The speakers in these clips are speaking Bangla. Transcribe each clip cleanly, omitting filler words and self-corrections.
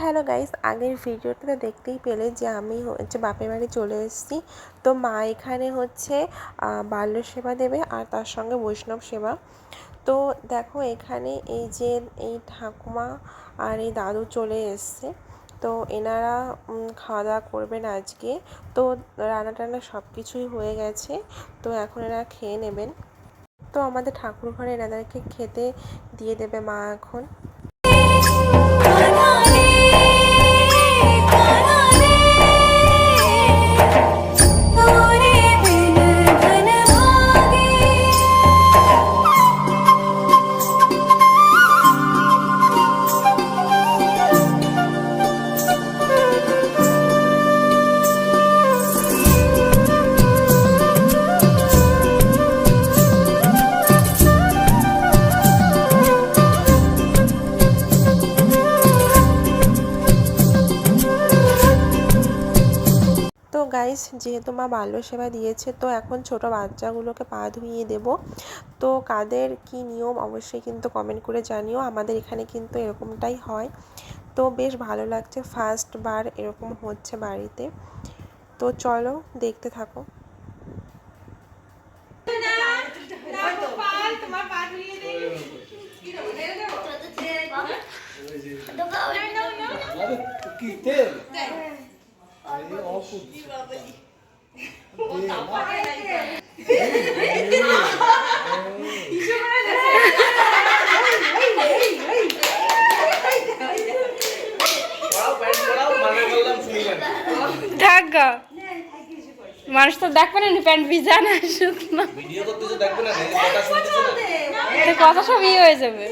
হ্যালো গাইস, আগের ভিডিওটাতে দেখতেই পেলে যে আমি হচ্ছে বাপের বাড়ি চলে এসেছি। তো মা এখানে হচ্ছে বাল্য সেবা দেবে আর তার সঙ্গে বৈষ্ণব সেবা। তো দেখো এখানে এই যে এই ঠাকুমা আর এই দাদু চলে এসছে। তো এনারা খাওয়া দাওয়া করবেন আজকে। তো রান্না টান্না সব কিছুই হয়ে গেছে। তো এখন এনারা খেয়ে নেবেন। তো আমাদের ঠাকুর ঘরে এনাদেরকে খেতে দিয়ে দেবে মা এখন। তো গাইস, যেহেতু মা বাল্য সেবা দিয়েছে, তো এখন ছোট বাচ্চাগুলোকে পা ধুইয়ে দেব। তো কাদের কি নিয়ম অবশ্যই কিন্তু কমেন্ট করে জানিও। আমাদের এখানে কিন্তু এরকমটাই হয়। তো বেশ ভালো লাগছে, ফার্স্ট বার এরকম হচ্ছে বাড়িতে। তো চলো দেখতে থাকো। মানুষ তো দেখবে না প্যান্ট ভিজা না শুকনো কথা সব ইয়ে হয়ে যাবে।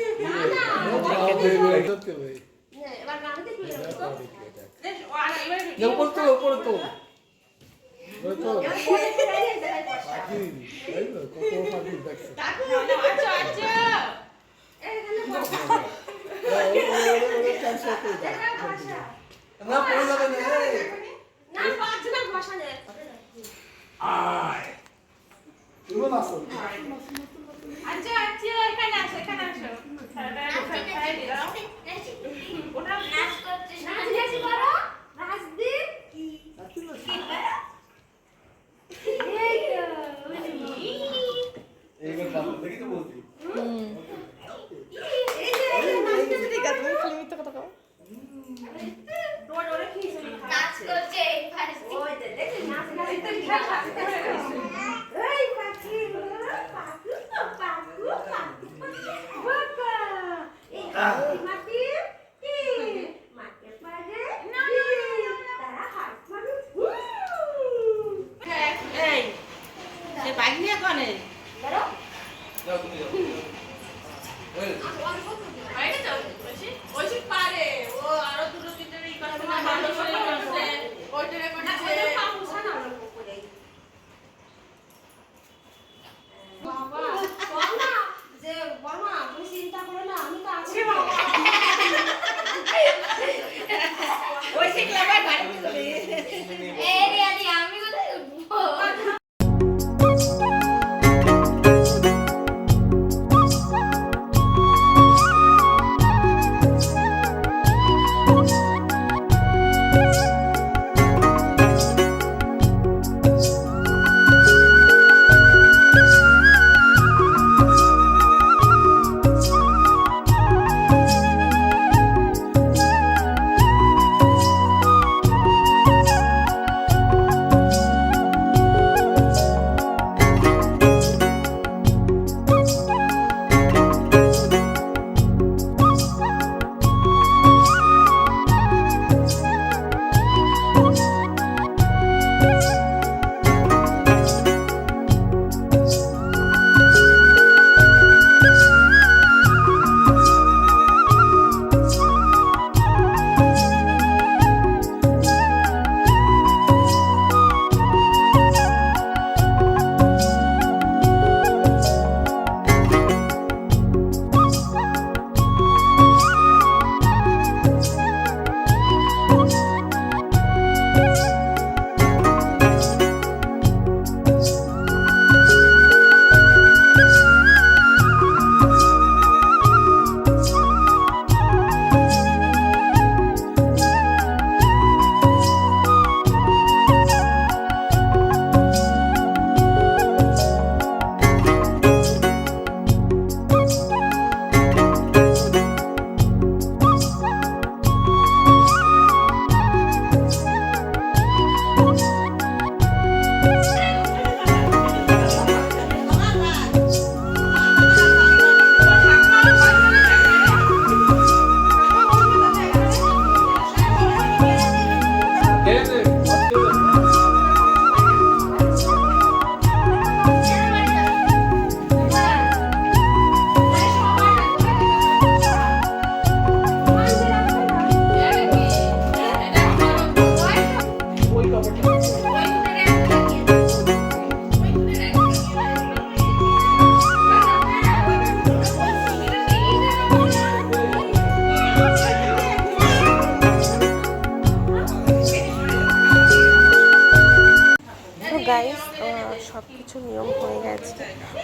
কিছু নিয়ম হয়ে গেছে।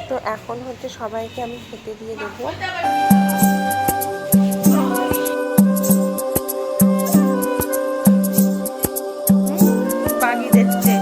তো এখন হচ্ছে সবাইকে আমি খেতে দিয়ে দেবো। বাগিয়ে দিচ্ছে।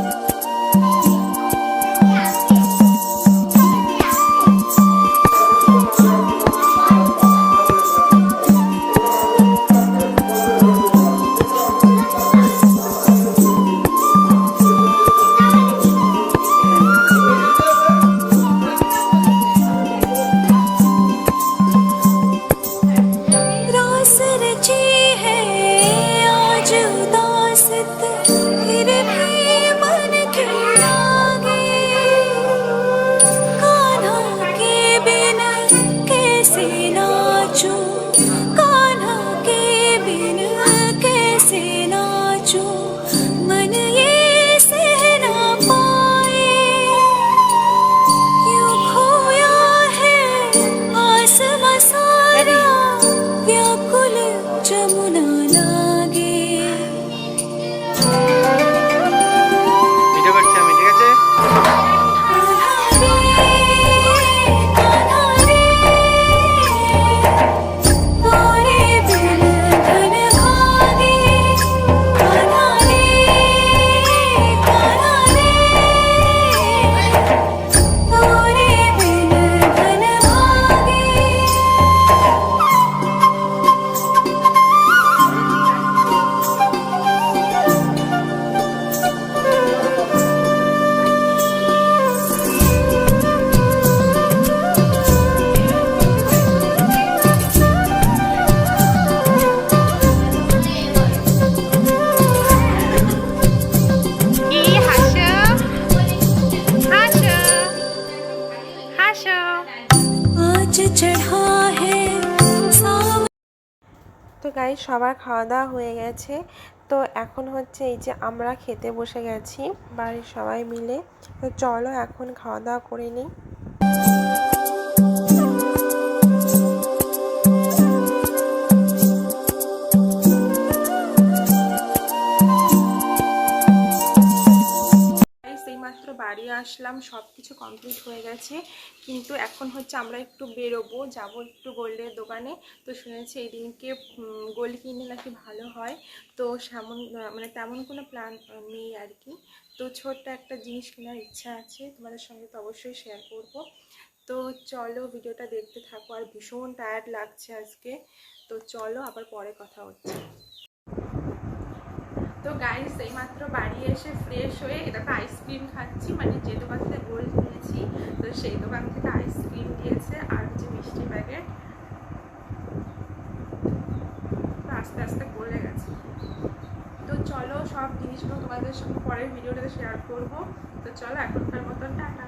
তো গাইস সবার খাওয়া দাওয়া হয়ে গেছে। তো এখন হচ্ছে এই যে আমরা খেতে বসে গেছি বাড়ির সবাই মিলে। তো চলো এখন খাওয়া দাওয়া করে নিই। এইমাত্র বাড়ি আসলাম, সব কিছু কমপ্লিট হয়ে গেছে, কিন্তু এখন হচ্ছে আমরা একটু বেরোবো, যাব একটু গোল্ডের দোকানে। তো শুনেছি এই দিনকে গোল্ড কিনলে নাকি ভালো হয়। তো তেমন কোনো প্ল্যান নেই আর কি। তো ছোট্ট একটা জিনিস কেনার ইচ্ছা আছে, তোমাদের সঙ্গে তো অবশ্যই শেয়ার করব। তো চলো ভিডিওটা দেখতে থাকো। আর ভীষণ টায়ার্ড লাগছে আজকে। তো চলো আবার পরে কথা হচ্ছে। তো গাইস এইমাত্র বাড়ি এসে ফ্রেশ হয়ে দেখো আইসক্রিম খাচ্ছি, মানে যে দোকান থেকে গোল্ড কিনেছি তো সেই দোকান থেকে আইসক্রিম দিয়েছে আর হচ্ছে মিষ্টি প্যাকেট। তো আস্তে আস্তে গলে গেছে। তো চলো সব জিনিসগুলো তোমাদের সঙ্গে পরের ভিডিওটাতে শেয়ার করবো। তো চলো এখনকার মতন টাটা।